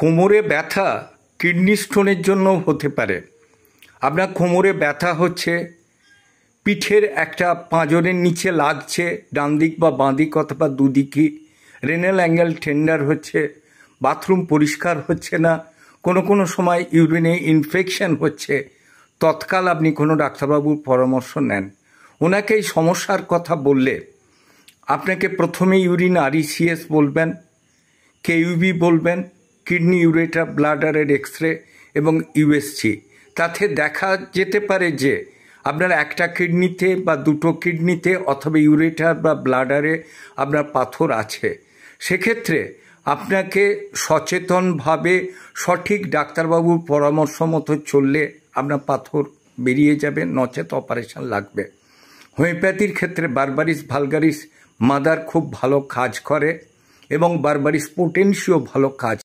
কোমরে ব্যথা কিডনি স্টোনের জন্য হতে পারে। আপনার কোমরে ব্যথা হচ্ছে, পিঠের একটা পাঁজরের নিচে লাগছে, ডান দিক বা বাঁ দিক অথবা দুদিকই, রেনাল অ্যাঙ্গেল টেন্ডার হচ্ছে, বাথরুম পরিষ্কার হচ্ছে না, কোনো সময় ইউরিনে ইনফেকশন হচ্ছে, তৎকাল আপনি কোনো ডাক্তারবাবুর পরামর্শ নেন। ওনাকে এই সমস্যার কথা বললে আপনাকে প্রথমে ইউরিন RECS বলবেন, KUB বলবেন, কিডনি ইউরেটার ব্লাডারের এক্সরে এবং USG। তাতে দেখা যেতে পারে যে আপনার একটা কিডনিতে বা দুটো কিডনিতে অথবা ইউরেটার বা ব্লাডারে আপনার পাথর আছে। সেক্ষেত্রে আপনাকে সচেতনভাবে সঠিক ডাক্তারবাবুর পরামর্শ মতো চললে আপনার পাথর বেরিয়ে যাবে, নচেত অপারেশন লাগবে। হোমিওপ্যাথির ক্ষেত্রে বারবারিস ভালগারিস মাদার খুব ভালো কাজ করে এবং বারবারিস পোটেন্সিও ভালো কাজ